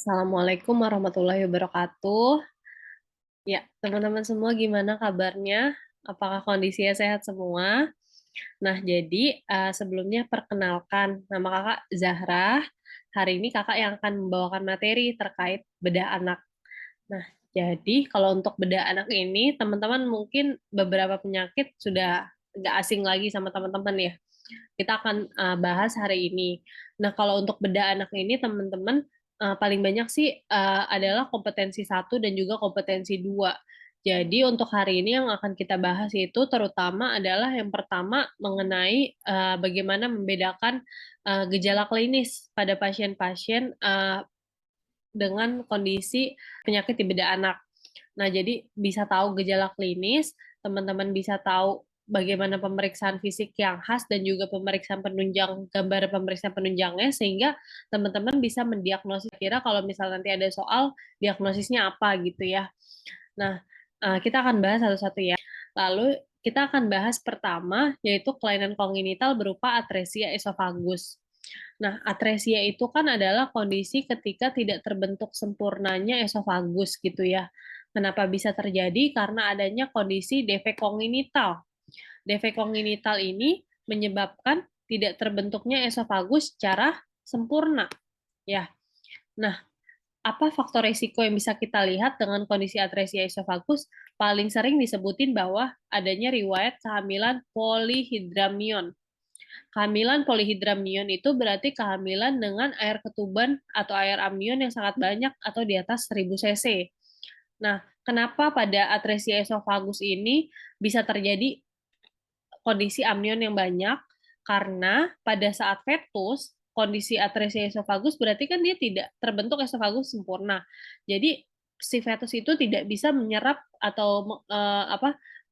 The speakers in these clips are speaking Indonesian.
Assalamualaikum warahmatullahi wabarakatuh. Ya, teman-teman semua gimana kabarnya? Apakah kondisinya sehat semua? Nah, jadi sebelumnya perkenalkan, nama kakak Zahra. Hari ini kakak yang akan membawakan materi terkait bedah anak. Nah, jadi kalau untuk bedah anak ini, teman-teman mungkin beberapa penyakit sudah nggak asing lagi sama teman-teman ya. Kita akan bahas hari ini. Nah, kalau untuk bedah anak ini, teman-teman paling banyak sih adalah kompetensi satu dan juga kompetensi dua. Jadi untuk hari ini yang akan kita bahas itu terutama adalah yang pertama mengenai bagaimana membedakan gejala klinis pada pasien-pasien dengan kondisi penyakit di bedah anak. Nah, jadi bisa tahu gejala klinis, teman-teman bisa tahu bagaimana pemeriksaan fisik yang khas dan juga pemeriksaan penunjang, gambar pemeriksaan penunjangnya, sehingga teman-teman bisa mendiagnosis kira kalau misal nanti ada soal diagnosisnya apa gitu ya. Nah, kita akan bahas satu-satu ya. Lalu kita akan bahas pertama, yaitu kelainan kongenital berupa atresia esofagus. Nah, atresia itu kan adalah kondisi ketika tidak terbentuk sempurnanya esofagus gitu ya. Kenapa bisa terjadi? Karena adanya kondisi defek kongenital. Defek kongenital ini menyebabkan tidak terbentuknya esofagus secara sempurna. Ya. Nah, apa faktor risiko yang bisa kita lihat dengan kondisi atresia esofagus? Paling sering disebutin bahwa adanya riwayat kehamilan polihidramnion. Kehamilan polihidramnion itu berarti kehamilan dengan air ketuban atau air amnion yang sangat banyak atau di atas 1000 cc. Nah, kenapa pada atresia esofagus ini bisa terjadi kondisi amnion yang banyak? Karena pada saat fetus, kondisi atresia esofagus berarti kan dia tidak terbentuk esofagus sempurna. Jadi si fetus itu tidak bisa menyerap atau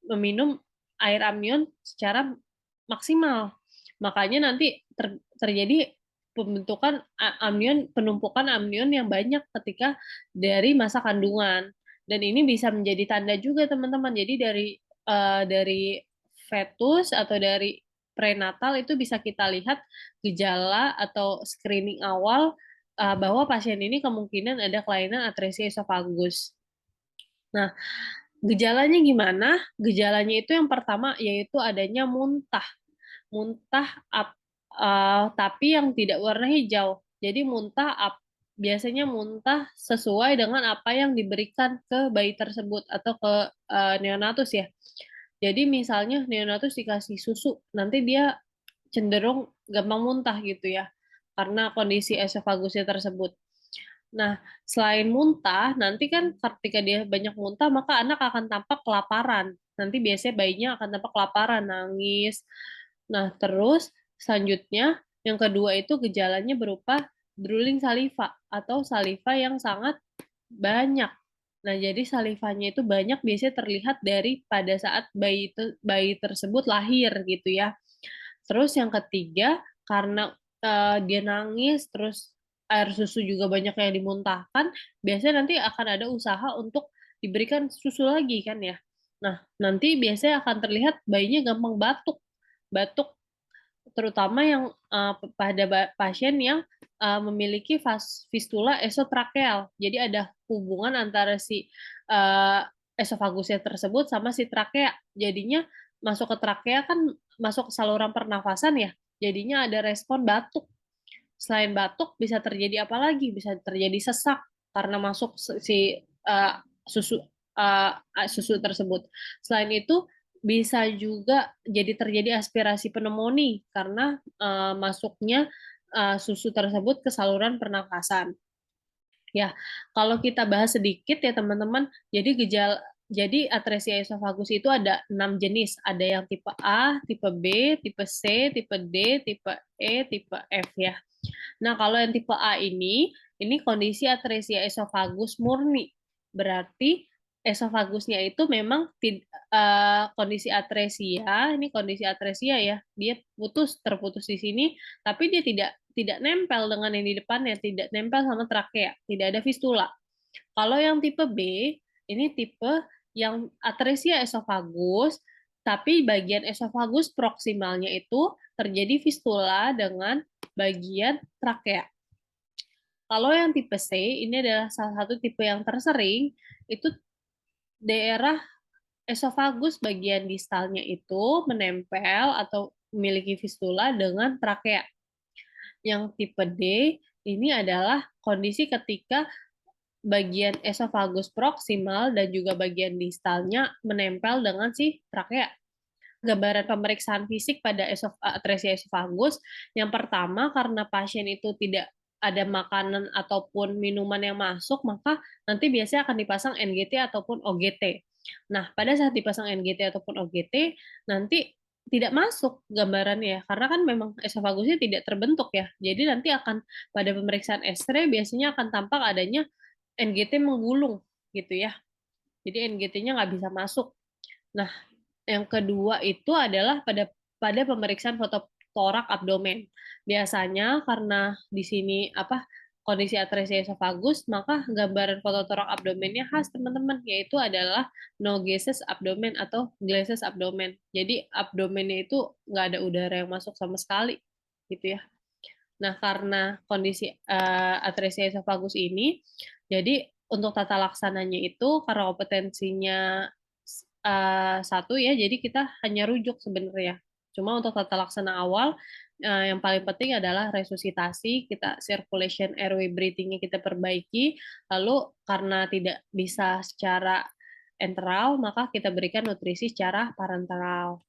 meminum air amnion secara maksimal. Makanya nanti terjadi pembentukan amnion, penumpukan amnion yang banyak ketika dari masa kandungan. Dan ini bisa menjadi tanda juga teman-teman. Jadi dari fetus atau dari prenatal itu bisa kita lihat gejala atau screening awal bahwa pasien ini kemungkinan ada kelainan atresia esofagus. Nah, gejalanya gimana? Gejalanya itu yang pertama yaitu adanya muntah. Muntah tapi yang tidak warna hijau. Jadi biasanya muntah sesuai dengan apa yang diberikan ke bayi tersebut atau ke neonatus ya. Jadi misalnya neonatus dikasih susu, nanti dia cenderung gampang muntah gitu ya, karena kondisi esofagusnya tersebut. Nah, selain muntah, nanti kan ketika dia banyak muntah, maka anak akan tampak kelaparan. Nanti biasanya bayinya akan tampak kelaparan, nangis. Nah, terus selanjutnya, yang kedua itu gejalanya berupa drooling saliva atau saliva yang sangat banyak. Nah, jadi salivanya itu banyak biasanya terlihat dari pada saat bayi tersebut lahir gitu ya. Terus yang ketiga, karena dia nangis, terus air susu juga banyak yang dimuntahkan, biasanya nanti akan ada usaha untuk diberikan susu lagi kan ya. Nah, nanti biasanya akan terlihat bayinya gampang batuk. Batuk terutama yang pada pasien yang memiliki fistula esotrakeal. Jadi ada hubungan antara si esofagusnya tersebut sama si trakea. Jadinya masuk ke trakea kan masuk ke saluran pernafasan ya. Jadinya ada respon batuk. Selain batuk bisa terjadi apa lagi? Bisa terjadi sesak karena masuk si susu susu tersebut. Selain itu bisa juga jadi terjadi aspirasi pneumonia karena masuknya susu tersebut ke saluran pernafasan. Ya, kalau kita bahas sedikit ya teman-teman, jadi atresia esofagus itu ada 6 jenis. Ada yang tipe A, tipe B, tipe C, tipe D, tipe E, tipe F ya. Nah, kalau yang tipe A ini kondisi atresia esofagus murni. Berarti esofagusnya itu memang kondisi atresia, ini kondisi atresia ya, dia terputus di sini, tapi dia tidak nempel dengan yang di depannya, tidak nempel sama trakea, tidak ada fistula. Kalau yang tipe B, ini tipe yang atresia esofagus, tapi bagian esofagus proksimalnya itu terjadi fistula dengan bagian trakea. Kalau yang tipe C, ini adalah salah satu tipe yang tersering, itu daerah esofagus bagian distalnya itu menempel atau memiliki fistula dengan trakea. Yang tipe D, ini adalah kondisi ketika bagian esofagus proksimal dan juga bagian distalnya menempel dengan si trakea. Gambaran pemeriksaan fisik pada atresia esofagus, yang pertama karena pasien itu tidak ada makanan ataupun minuman yang masuk, maka nanti biasanya akan dipasang NGT ataupun OGT. Nah, pada saat dipasang NGT ataupun OGT, nanti tidak masuk gambarannya, karena kan memang esofagusnya tidak terbentuk ya. Jadi nanti akan pada pemeriksaan X-ray biasanya akan tampak adanya NGT menggulung gitu ya. Jadi NGT-nya nggak bisa masuk. Nah, yang kedua itu adalah pada pemeriksaan foto torak abdomen. Biasanya karena di sini kondisi atresia esofagus, maka gambaran foto torak abdomennya khas teman-teman, yaitu adalah no gases abdomen atau glasses abdomen. Jadi abdomennya itu nggak ada udara yang masuk sama sekali, gitu ya. Nah, karena kondisi atresia esofagus ini, jadi untuk tata laksananya itu karena kompetensinya satu ya, jadi kita hanya rujuk sebenarnya. Cuma untuk tata laksana awal, yang paling penting adalah resusitasi, kita circulation airway breathing-nya kita perbaiki, lalu karena tidak bisa secara enteral, maka kita berikan nutrisi secara parenteral.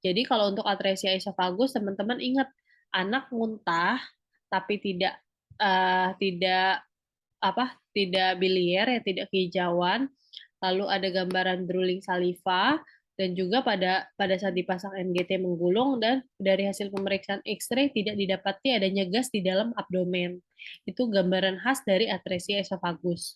Jadi kalau untuk atresia esofagus, teman-teman ingat, anak muntah tapi tidak tidak biliar ya, tidak kehijauan, lalu ada gambaran drooling saliva, dan juga pada saat dipasang NGT menggulung, dan dari hasil pemeriksaan X-ray tidak didapati adanya gas di dalam abdomen. Itu gambaran khas dari atresia esofagus.